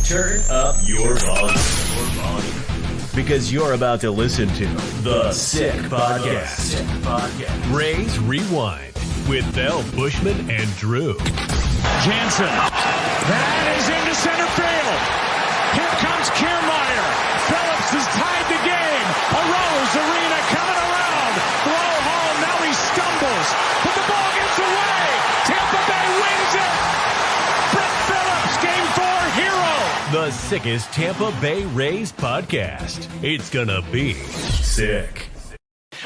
Turn up your volume. Because you're about to listen to The Sick Podcast. Rays Rewind with Bell, Bushman, and Drew. Jansen. That is into center field. Here comes Kiermaier. Phillips has tied the game. Arose Arena coming around. Throw home. Now he stumbles. But the ball gets away. Tampa Bay wins it. Brett Phillips, Game 4 hero. The sickest Tampa Bay Rays podcast. It's gonna be sick.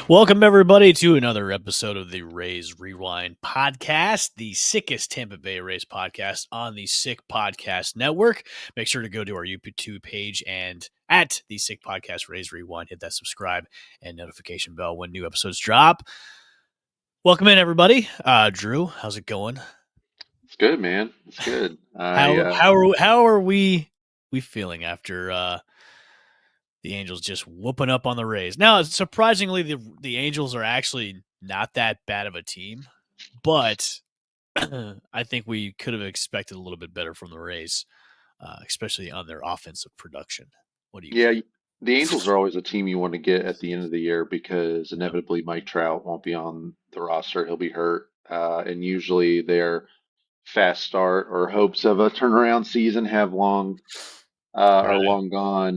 Welcome, everybody, to another episode of the Rays Rewind podcast, the sickest Tampa Bay Rays podcast on the Sick Podcast Network. Make sure to go to our YouTube page and at the Sick Podcast Rays Rewind, hit that subscribe and notification bell when new episodes drop. Welcome in, everybody. Drew, how's it going? It's good, man. It's good. How are we feeling after the Angels just whooping up on the Rays? Now, surprisingly, the Angels are actually not that bad of a team, but I think we could have expected a little bit better from the Rays, especially on their offensive production. What do you think? The Angels are always a team you want to get at the end of the year because inevitably Mike Trout won't be on the roster. He'll be hurt. And usually their fast start or hopes of a turnaround season have are long gone.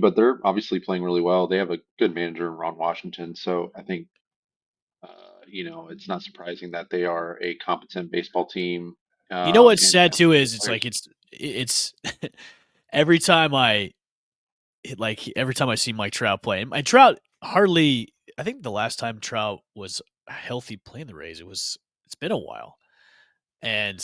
But they're obviously playing really well. They have a good manager in Ron Washington. So I think, it's not surprising that they are a competent baseball team. You know what's and sad have too good is it's players. like it's every time I see Mike Trout play, and Trout hardly. I think the last time Trout was healthy playing the Rays, it's been a while, and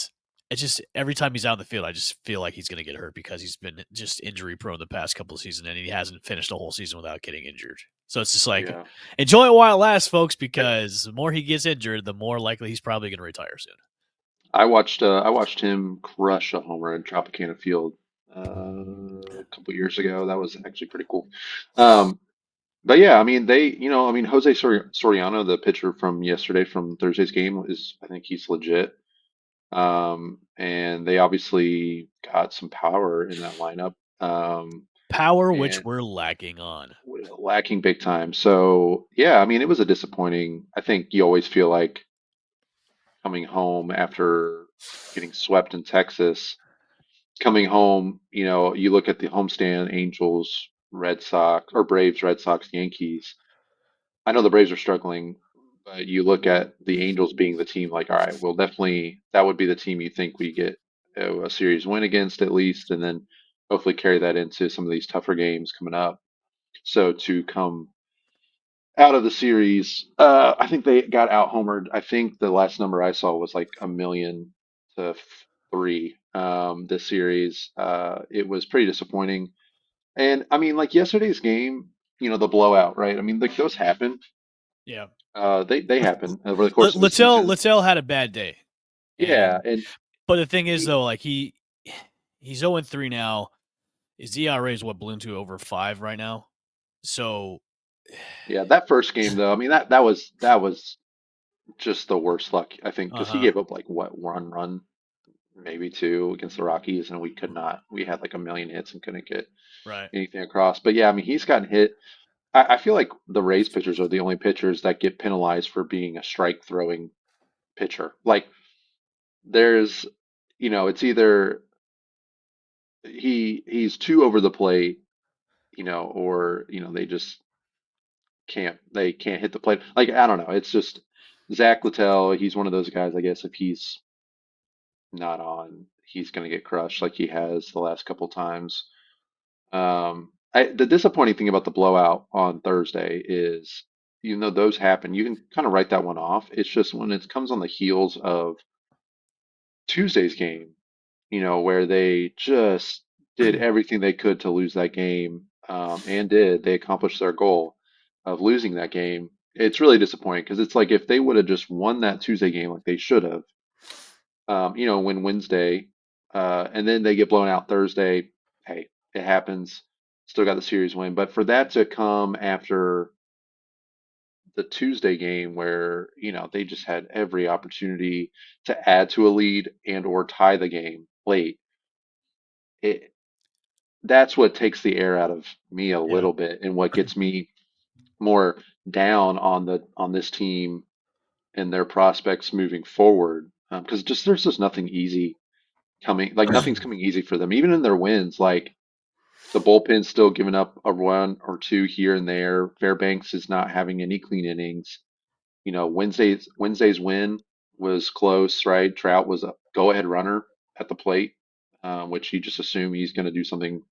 it's just every time he's out in the field, I just feel like he's going to get hurt because he's been just injury prone the past couple of seasons, and he hasn't finished a whole season without getting injured. So it's just like Yeah. enjoy it while it lasts, folks, because the more he gets injured, the more likely he's probably going to retire soon. I watched him crush a homer in Tropicana Field a couple years ago. That was actually pretty cool. But yeah, I mean Jose Soriano, the pitcher from Thursday's game, I think he's legit. And they obviously got some power in that lineup. Power, which And we're lacking on. lacking big time. So yeah, I mean it was a disappointing. I think you always feel like coming home after getting swept in Texas, coming home, you look at the homestand, Angels, Red Sox, or Braves, Red Sox, Yankees. I know the Braves are struggling, but you look at the Angels being the team, like, all right, well, definitely that would be the team you think we get a series win against at least, and then hopefully carry that into some of these tougher games coming up. So to come out of the series, I think they got out homered. I think the last number I saw was like 1,000,000 to 3 this series. It was pretty disappointing. And I mean, like yesterday's game, the blowout, right? I mean, like those happen. Yeah. They happen over the course of the season. Littell had a bad day. Yeah, and But the thing is, though, like he's 0-3 now. His ERA is ballooned to over 5 right now. So yeah, that first game though, I mean that was just the worst luck I think because he gave up like what one run, maybe two against the Rockies, and we could not. We had like a million hits and couldn't get right. anything across. But yeah, I mean he's gotten hit. I feel like the Rays pitchers are the only pitchers that get penalized for being a strike throwing pitcher. Like there's, it's either he's too over the plate, or they can't hit the plate. Like I don't know. It's just Zach Littell. He's one of those guys. I guess if he's not on, he's going to get crushed like he has the last couple times. The disappointing thing about the blowout on Thursday is, those happen, you can kind of write that one off. It's just when it comes on the heels of Tuesday's game, where they just did everything they could to lose that game, and they accomplished their goal of losing that game. It's really disappointing because it's like if they would have just won that Tuesday game like they should have, win Wednesday, and then they get blown out Thursday. Hey, it happens. Still got the series win, but for that to come after the Tuesday game where, they just had every opportunity to add to a lead and or tie the game late. that's what takes the air out of me a Yeah. little bit, and what gets me more down on this team and their prospects moving forward. Because there's just nothing easy coming. Like nothing's coming easy for them, even in their wins. Like the bullpen's still giving up a run or two here and there. Fairbanks is not having any clean innings. Wednesday's win was close, right? Trout was a go-ahead runner at the plate, which you just assume he's going to do something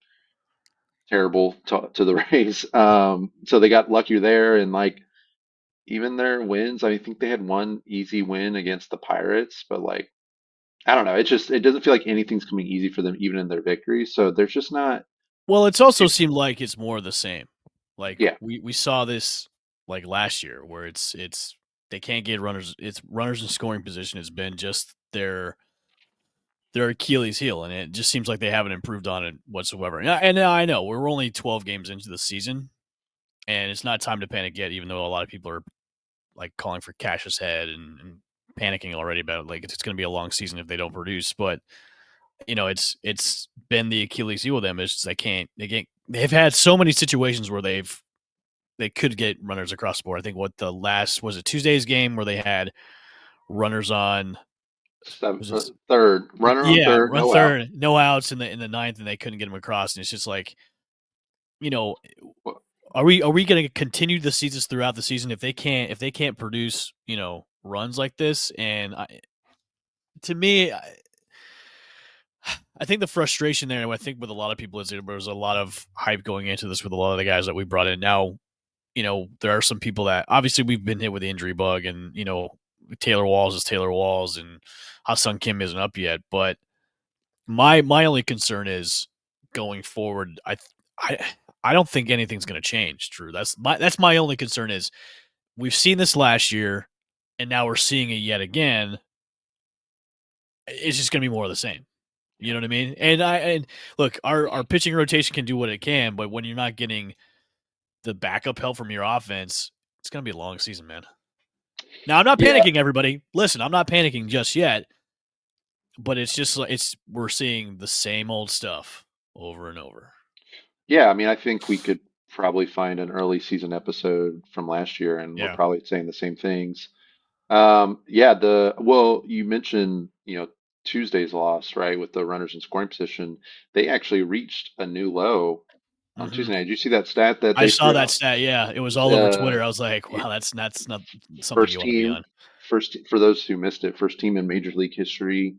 terrible to the Rays. So they got luckier there, and like even their wins, I think they had one easy win against the Pirates, but like I don't know, it doesn't feel like anything's coming easy for them, even in their victories. So there's just not. Well, it's also seemed like it's more of the same. Like Yeah, we saw this like last year where it's they can't get runners. It's runners in scoring position has been just their Achilles heel, and it just seems like they haven't improved on it whatsoever. And I know we're only 12 games into the season, and it's not time to panic yet. Even though a lot of people are like calling for Cash's head and panicking already about it, like it's going to be a long season if they don't produce. But it's been the Achilles heel with them. It's just they've had so many situations where they could get runners across the board. I think what the last was it Tuesday's game where they had runners on third runner on third, run no out. third, no outs in the ninth, and they couldn't get them across. And it's just like, you know, Well, are we going to continue the seasons throughout the season if they can't produce runs like this? And to me, I think the frustration there, I think with a lot of people is there was a lot of hype going into this with a lot of the guys that we brought in. Now, there are some people that obviously we've been hit with the injury bug, and Taylor Walls is Taylor Walls, and Ha-Sung Kim isn't up yet. But my only concern is going forward. I don't think anything's going to change. Drew, that's my only concern is we've seen this last year, and now we're seeing it yet again. It's just going to be more of the same. You know what I mean? And look, our pitching rotation can do what it can, but when you're not getting the backup help from your offense, it's going to be a long season, man. Now, I'm not panicking, everybody. Listen, I'm not panicking just yet, but it's just like we're seeing the same old stuff over and over. Yeah, I mean, I think we could probably find an early season episode from last year, and we're Yeah. probably saying the same things. You mentioned, Tuesday's loss, right, with the runners in scoring position. They actually reached a new low on Mm-hmm. Tuesday night. Did you see that stat that I they saw threw that out? stat. Yeah, it was all over Twitter. I was like, wow, that's not something you First want to be team, on. for those who missed it, first team in Major League history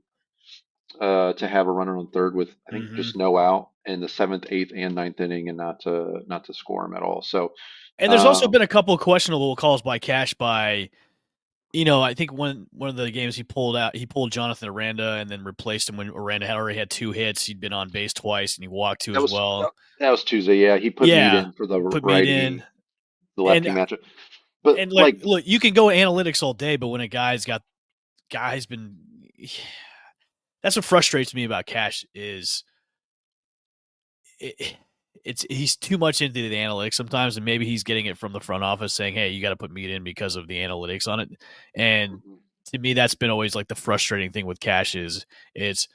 to have a runner on third with I think Mm-hmm. just no out in the seventh, eighth, and ninth inning, and not to score him at all. So, And there's also um, been a couple of questionable calls by Cash by, I think one of the games he pulled Jonathan Aranda and then replaced him when Aranda had already had 2 hits. He'd been on base twice and he walked 2 that as was well. that was Tuesday. Yeah, he put Mead Yeah, in for the put Mead in. the And lefty matchup. But and like, like, look, you can go analytics all day, but when a guy's been, that's what frustrates me about Cash is he's too much into the analytics sometimes, and maybe he's getting it from the front office saying, "Hey, you got to put Mead in because of the analytics on it." And to me, that's been always like the frustrating thing with Cash is it's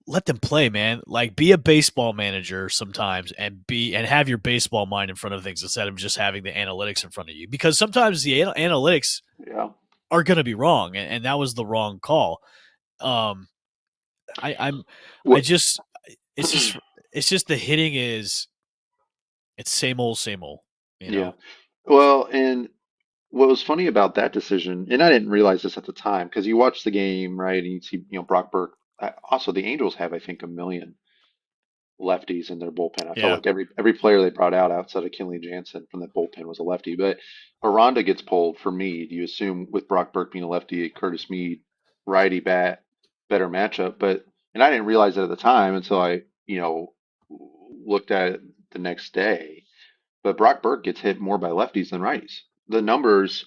let them play, man. Like be a baseball manager sometimes and have your baseball mind in front of things instead of just having the analytics in front of you. Because sometimes the analytics yeah, are going to be wrong, and that was the wrong call. Um, I'm I what? just it's just the hitting is it's same old, same old. You Yeah. know. Well, and what was funny about that decision, and I didn't realize this at the time, because you watch the game, right, and you see, Brock Burke. Also, the Angels have, I think, a million lefties in their bullpen. I felt Yeah. like every player they brought out outside of Kenley Jansen from that bullpen was a lefty. But Aranda gets pulled for Mead. You assume with Brock Burke being a lefty, Curtis Mead, righty bat, better matchup. And I didn't realize that at the time until I, looked at it the next day. But Brock Burke gets hit more by lefties than righties. The numbers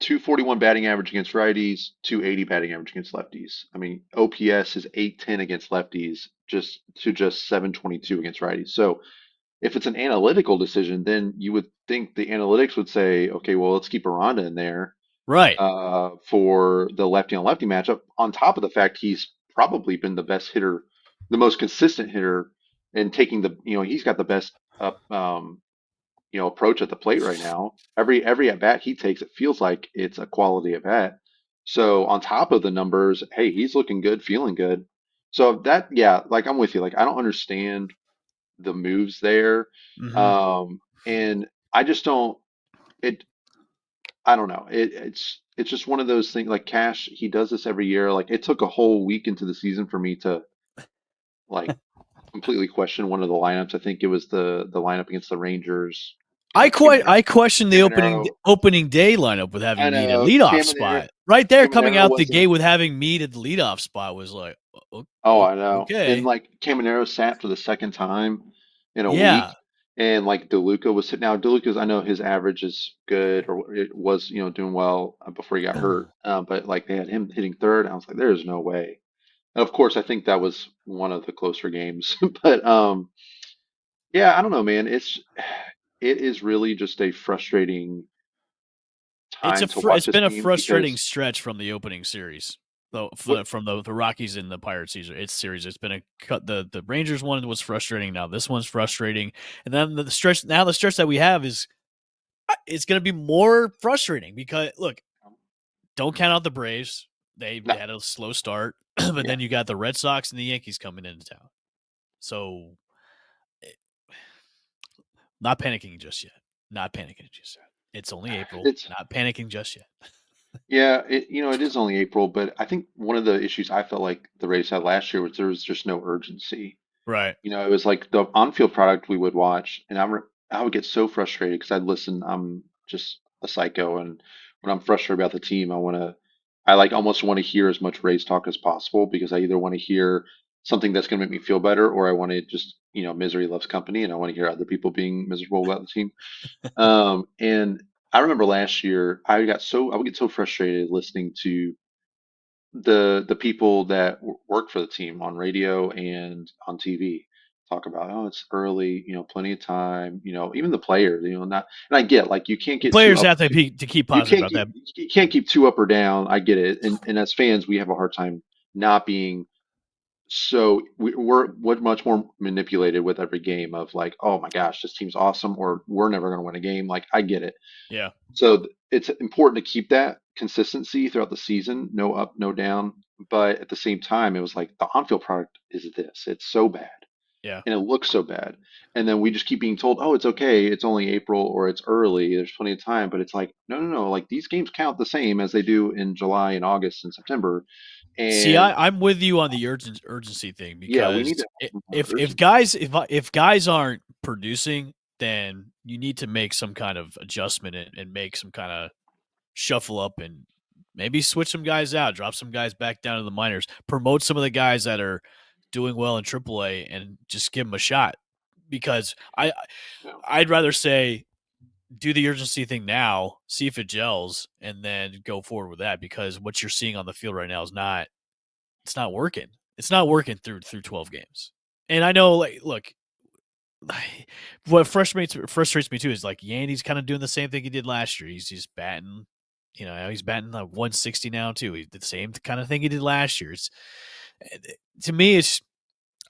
241 batting average against righties, 280 batting average against lefties. I mean, OPS is 810 against lefties, just 722 against righties. So if it's an analytical decision, then you would think the analytics would say, okay, well, let's keep Aranda in there Right. for the lefty on lefty matchup. On top of the fact he's probably been the best hitter the most consistent hitter and taking the, he's got the best approach at the plate right now. Every at bat he takes, it feels like it's a quality at bat. So on top of the numbers, hey, he's looking good, feeling good. So that, yeah, like I'm with you. Like I don't understand the moves there, Hmm. and I just don't. It I don't know. It's just one of those things. Like Cash, he does this every year. Like it took a whole week into the season for me to like completely question one of the lineups. I think it was the lineup against the Rangers. I question the Caminero. opening day lineup with I having Mead at know leadoff Caminero. spot. Right there, coming Caminero out the wasn't. gate with having Mead at the leadoff spot was like, Oh, I know. And okay, like Caminero sat for the second time in a week, yeah, and like DeLuca was sitting. Now DeLuca's, I know his average is good, or it was, doing well before he got hurt. But like they had him hitting third, and I was like, there's no way. And of course, I think that was one of the closer games. But yeah, I don't know, man. It is really just a frustrating time to watch it's this been a team frustrating because stretch from the opening series. Though what from the Rockies and the Pirates series, it's been a cut. The Rangers one was frustrating. Now this one's frustrating, and then the stretch that we have is it's going to be more frustrating because look, don't count out the Braves. They no, had a slow start, but yeah, then you got the Red Sox and the Yankees coming into town. So, eh, not panicking just yet. Not panicking just yet. It's only April. it's Not panicking just yet. yeah, it is only April, but I think one of the issues I felt like the Rays had last year was there was just no urgency. Right. It was like the on-field product we would watch, and I would get so frustrated because I'd listen. I'm just a psycho, and when I'm frustrated about the team, I like almost want to hear as much Rays talk as possible because I either want to hear something that's going to make me feel better, or I want to just, misery loves company, and I want to hear other people being miserable about the team. And I remember last year, I would get so frustrated listening to the people that work for the team on radio and on TV talk about, oh, it's early, plenty of time, even the players, not, and I get like you can't The get too players up, have to keep positive about that. you can't keep too up or down. I get it, and as fans, we have a hard time not being so we're much more manipulated with every game of like, oh my gosh, this team's awesome, or we're never going to win a game. Like I get it. Yeah. So it's important to keep that consistency throughout the season, no up, no down. But at the same time, it was like the on-field product is this. It's so bad Yeah. and it looks so bad. And then we just keep being told, oh, it's okay. It's only April or it's early. There's plenty of time. But it's like, no, no, no. Like these games count the same as they do in July and August and September. See, And I'm with you on the urgency thing yeah, we because need to have more if urgency. if guys aren't producing, then you need to make some kind of adjustment and make some kind of shuffle up and maybe switch some guys out, drop some guys back down to the minors, promote some of the guys that are doing well in AAA, and just give them a shot. Because Yeah. I'd rather say do the urgency thing now, see if it gels, and then go forward with that. Because what you're seeing on the field right now is not it's not working. It's not working through 12 games. And I know, like, look, what frustrates me too is like Yandy's kind of doing the same thing he did last year. He's just batting, he's batting like 160 now too. He did the same kind of thing he did last year. It's to me,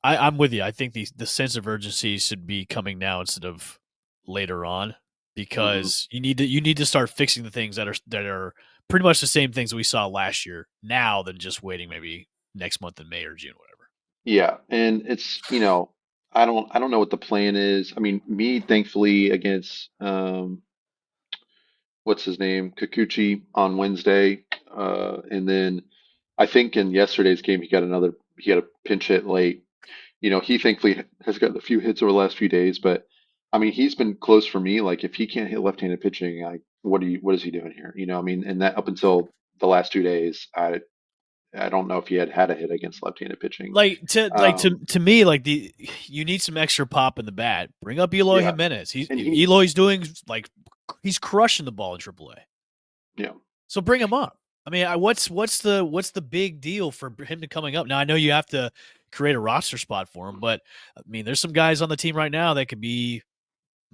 I'm with you. I think the sense of urgency should be coming now instead of later on Hmm. because you need to start fixing the things that are pretty much the same things we saw last year now than just waiting maybe next month in May or June, whatever. Yeah, and it's, I don't know what the plan is. I mean, me thankfully against what's his name, Kikuchi on Wednesday, and then I think in yesterday's game he had a pinch hit late. He thankfully has gotten a few hits over the last few days, but I mean, he's been close for me. Like if he can't hit left-handed pitching, like what is he doing here? I mean, and that up until the last 2 days, I don't know if he had a hit against left-handed pitching. To me, like you need some extra pop in the bat. Bring up Eloy Yeah, Jimenez. and Eloy's doing like he's crushing the ball in AAA. yeah, So bring him up. I mean, what's the big deal for him to coming up? Now I know you have to create a roster spot for him, but I mean, there's some guys on the team right now that could be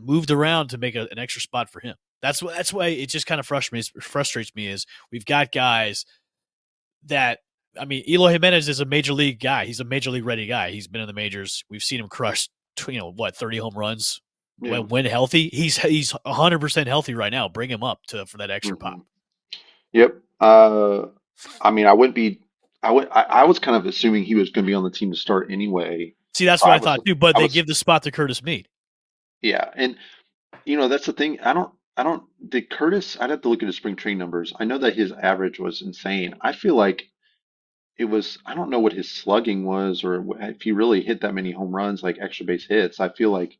moved around to make an extra spot for him. That's why it just kind of frustrates me is we've got guys that I mean, Eloy Jimenez is a major league guy. He's a major league ready guy. He's been in the majors. We've seen him crush, 30 home runs Yeah. when healthy. He's 100% healthy right now. Bring him up for that extra pop. Mhm. Yep. I mean, I wouldn't be. I was kind of assuming he was going to be on the team to start anyway. See, that's So what I thought too. But I they was, give the spot to Curtis Mead. yeah, and that's the thing. Did Curtis? I'd have to look at his spring training numbers. I know that his average was insane. I feel like it was. I don't know what his slugging was, or if he really hit that many home runs, like extra base hits. I feel like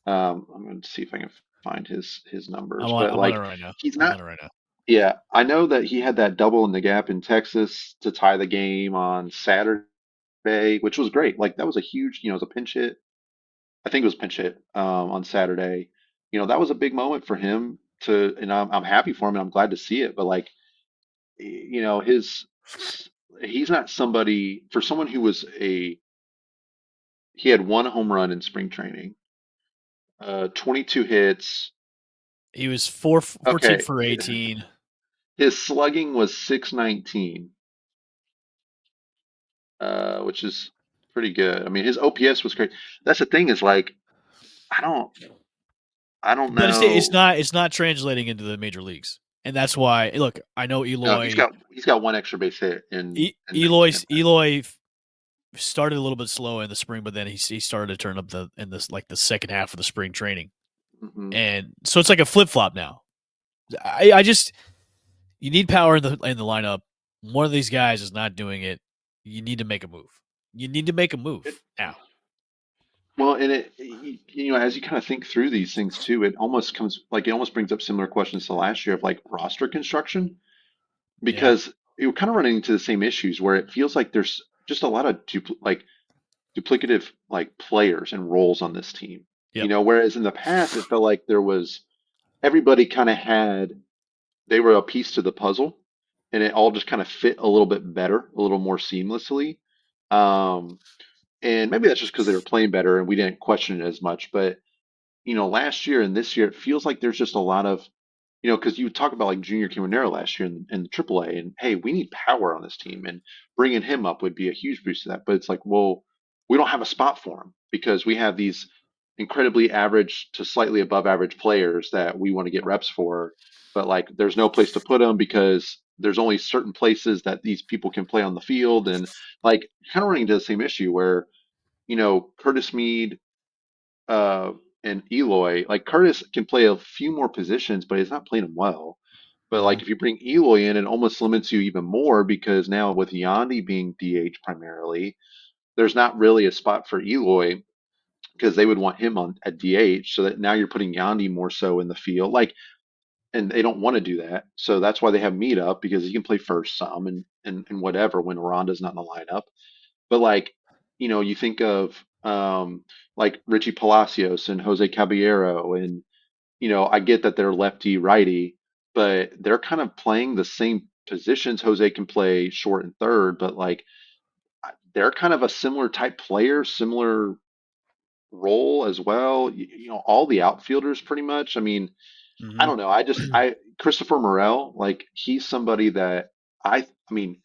I'm going to see if I can find his numbers, but I'm on it like right now. he's I'm not. on it right now. Yeah, I know that he had that double in the gap in Texas to tie the game on Saturday, which was great. Like that was a huge, it was a pinch hit. I think it was pinch hit on Saturday. That was a big moment for him and I'm happy for him and I'm glad to see it. But like, he's not somebody for someone who was he had one home run in spring training, 22 hits. He was 14 Okay, for 18. his slugging was 619. Which is pretty good. I mean, his OPS was great. That's the thing is like, I don't, I don't But it's know. not translating into the major leagues, and that's why. Look, I know No, Eloy. he's got one extra base hit in 19 at bats. Eloy started a little bit slow in the spring, but then he started to turn up in this like the second half of the spring training, Hmm. and so it's like a flip flop now. I just you need power in the lineup. One of these guys is not doing it. You need to make a move. You need to make a move now. Well, and as you kind of think through these things too, it almost brings up similar questions to last year of like roster construction Yeah. because you're kind of running into the same issues where it feels like there's just a lot of duplicative like players and roles on this team. Yep. Whereas in the past it felt like there was everybody they were a piece to the puzzle and it all just kind of fit a little bit better, a little more seamlessly. Um, and maybe that's just because they were playing better and we didn't question it as much. But, last year and this year, it feels like there's just a lot of, because you talk about like Junior Caminero last year in the AAA, and hey, we need power on this team, and bringing him up would be a huge boost to that. But it's like, well, we don't have a spot for him because we have these incredibly average to slightly above average players that we want to get reps for, but like there's no place to put them because there's only certain places that these people can play on the field, and like kind of running into the same issue where Curtis Mead uh, and Eloy, like Curtis can play a few more positions, but he's not playing them well. But like Mhm. if you bring Eloy in, it almost limits you even more because now with Yandy being DH primarily, there's not really a spot for Eloy because they would want him on at DH. So that now you're putting Yandy more so in the field, like, and they don't want to do that. So that's why they have Mead up because he can play first some and whatever when Ronda's not in the lineup. But like, you think of like Richie Palacios and Jose Caballero, and I get that they're lefty righty, but they're kind of playing the same positions. Jose can play short and third, but like they're kind of a similar type player, similar role as well. All the outfielders pretty much. I mean, I Mhm. don't know. I Christopher Morel, like he's somebody that I mean,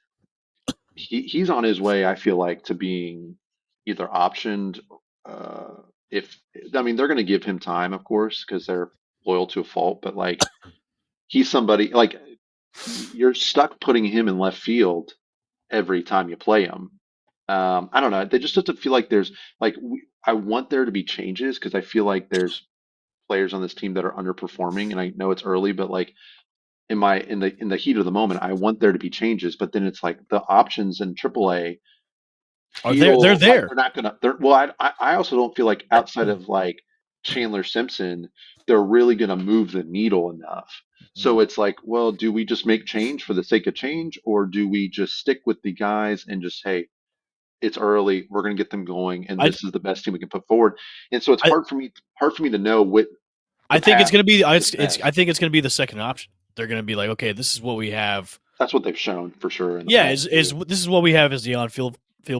he's on his way, I feel like, to being either optioned. Uh, if I mean, they're going to give him time, of course, because they're loyal to a fault. But like, he's somebody like you're stuck putting him in left field every time you play him. I don't know. They just doesn't feel like there's like I want there to be changes because I feel like there's players on this team that are underperforming, and I know it's early, but like in the heat of the moment, I want there to be changes. But then it's like the options in AAA They're feel like there. they're not gonna. Well, I also don't feel like outside of like Chandler Simpson, they're really gonna move the needle enough. So Mhm. it's like, well, do we just make change for the sake of change, or do we just stick with the guys and just hey, it's early, we're gonna get them going, and I this is the best team we can put forward. And so it's I hard for me to know what the I think it's path gonna be is I best. think it's gonna be the second option. They're gonna be like, okay, this is what we have. That's what they've shown for sure in the Yeah, past is too. this is what we have as the on field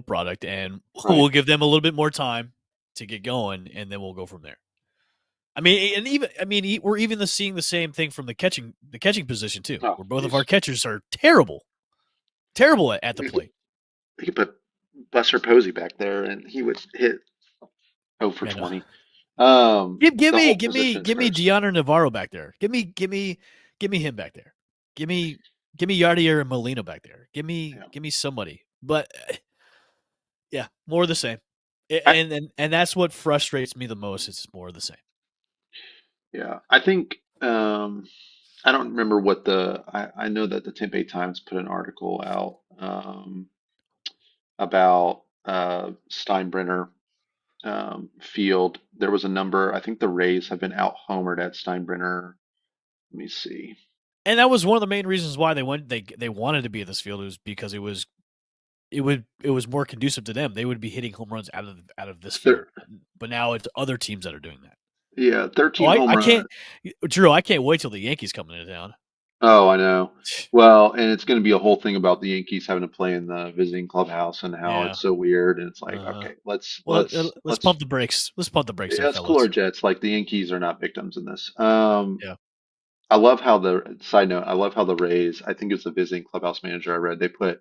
product, and Right. we'll give them a little bit more time to get going, and then we'll go from there. I mean, and even we're even seeing the same thing from the catching position too, Oh, where both of our geez. catchers are terrible at the plate. he could put Buster Posey back there, and he would hit 0 for Yeah, no. 20. Give The whole me position's cursed. Deanna Navarro back there. Give me him back there. Give me Yardier and Molina back there. Give me somebody. But yeah, more of the same. And that's what frustrates me the most. It's more of the same. Yeah, I think I don't remember what I know that the Tampa Bay Times put an article out about Steinbrenner field. There was a number. I think the Rays have been out homered at Steinbrenner. Let me see. And that was one of the main reasons why they wanted to be at this field, was because it was more conducive to them. They would be hitting home runs out of this field. But now it's other teams that are doing that. Yeah, 13 home runs. Drew, I can't wait till the Yankees come into town. Oh, I know. Well, and it's going to be a whole thing about the Yankees having to play in the visiting clubhouse and how it's so weird. And it's like, okay, let's pump the brakes. Let's pump the brakes. Yeah, let's cool our jets. Like, the Yankees are not victims in this. Yeah. I love how side note, I love how the Rays, I think it's the visiting clubhouse manager I read, they put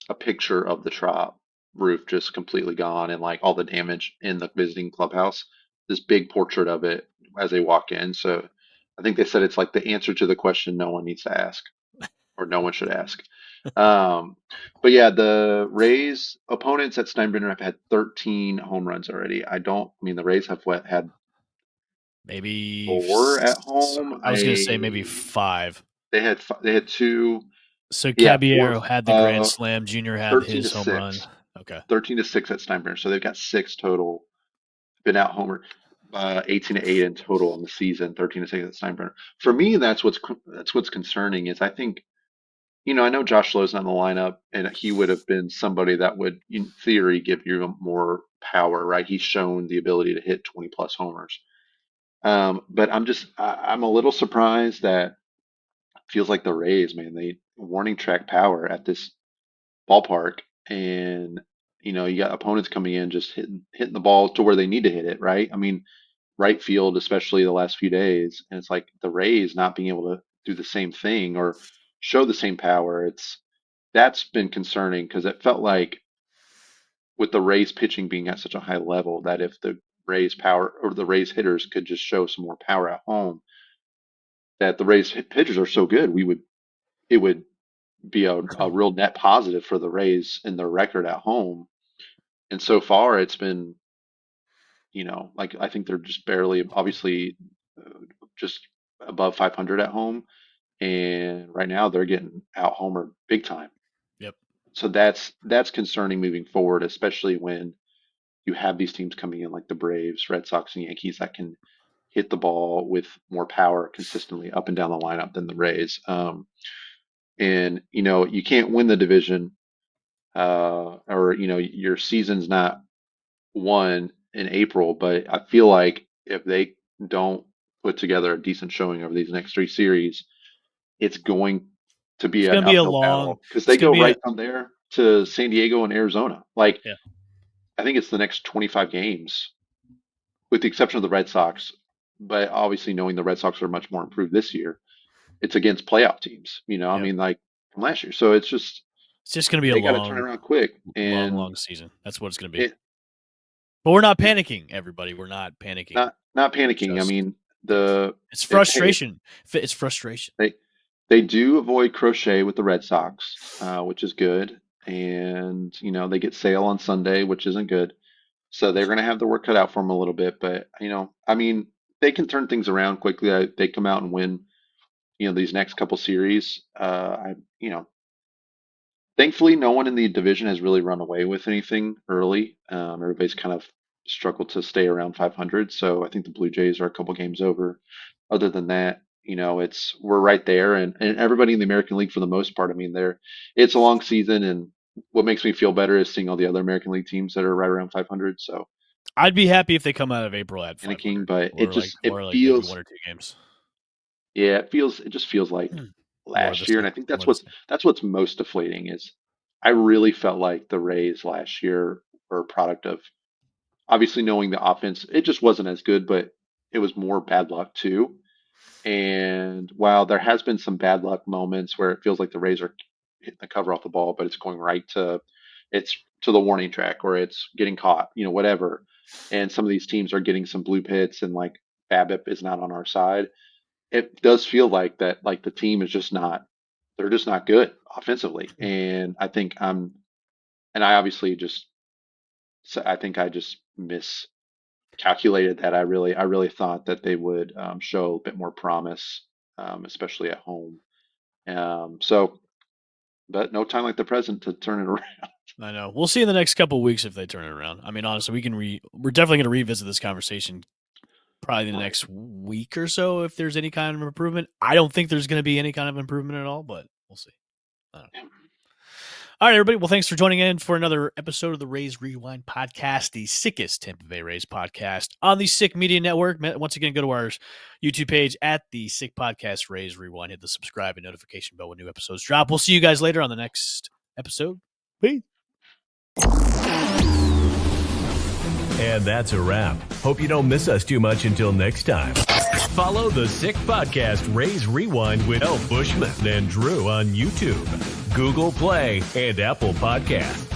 a picture of the Trop roof just completely gone and like all the damage in the visiting clubhouse. This big portrait of it as they walk in. So I think they said it's like the answer to the question no one needs to ask, or no one should ask. But yeah, the Rays opponents at Steinbrenner have had 13 home runs already. The Rays have had maybe 4 at home. I was going to say maybe 5. They had 2. So Caballero had the grand slam. Junior had his home run. Okay, 13-6 at Steinbrenner. So they've got 6 total. Been out homer, 18-8 in total in the season. 13-6 at Steinbrenner. For me, that's what's concerning. Is I think, I know Josh Lowe's not in the lineup, and he would have been somebody that would, in theory, give you more power, right? He's shown the ability to hit 20 plus homers. But I'm a little surprised that it feels like the Rays, man, they warning track power at this ballpark, and you got opponents coming in just hitting the ball to where they need to hit it, right? I mean, right field, especially the last few days, and it's like the Rays not being able to do the same thing or show the same power. That's been concerning, because it felt like with the Rays pitching being at such a high level, that if the Rays power or the Rays hitters could just show some more power at home, that the Rays pitchers are so good, it would be a real net positive for the Rays in their record at home. And so far it's been, like, I think they're just barely, obviously, just above 500 at home. And right now they're getting out homered big time. Yep. So that's concerning moving forward, especially when you have these teams coming in like the Braves, Red Sox, and Yankees that can hit the ball with more power consistently up and down the lineup than the Rays. And you can't win the division, or your season's not won in April. But I feel like if they don't put together a decent showing over these next 3 series, it's going to be an uphill battle, because they go right from there to San Diego and Arizona. Like, yeah. I think it's the next 25 games, with the exception of the Red Sox. But obviously, knowing the Red Sox are much more improved this year, it's against playoff teams. I mean, like from last year. So it's just going to be they got to turn around quick, and long season. That's what it's going to be. But we're not panicking, everybody. We're not panicking. Not panicking. I mean, it's frustration. It's frustration. They do avoid Crochet with the Red Sox, which is good. And, they get Sale on Sunday, which isn't good. So they're going to have the work cut out for them a little bit. But, I mean, they can turn things around quickly. They come out and win, these next couple series. Thankfully, no one in the division has really run away with anything early. Everybody's kind of struggled to stay around 500. So I think the Blue Jays are a couple games over. Other than that, we're right there, and everybody in the American League, for the most part, I mean, it's a long season, and what makes me feel better is seeing all the other American League teams that are right around 500. So I'd be happy if they come out of April at 500, but it feels maybe 1 or 2 games. Yeah, it just feels like last year, and I think that's what's most deflating. Is I really felt like the Rays last year were a product of, obviously, knowing the offense. It just wasn't as good, but it was more bad luck too. And while there has been some bad luck moments where it feels like the Rays are hitting the cover off the ball, but it's going right to it's to the warning track or it's getting caught, whatever. And some of these teams are getting some blue pits and like BABIP is not on our side. It does feel like that, like the team is just not, they're just not good offensively. And I think I obviously just, so I think I just miscalculated that. I really thought that they would show a bit more promise, especially at home. But no time like the present to turn it around. I know. We'll see in the next couple of weeks if they turn it around. I mean, honestly, we're definitely going to revisit this conversation probably in the next week or so if there's any kind of improvement. I don't think there's going to be any kind of improvement at all, but we'll see. I don't know. All right, everybody. Well, thanks for joining in for another episode of the Rays Rewind podcast, the sickest Tampa Bay Rays podcast on the Sick Media Network. Once again, go to our YouTube page at the Sick Podcast Rays Rewind. Hit the subscribe and notification bell when new episodes drop. We'll see you guys later on the next episode. Peace. And that's a wrap. Hope you don't miss us too much until next time. Follow the Sick Podcast Rays Rewind with Elf Bushman and Drew on YouTube, Google Play, and Apple Podcasts.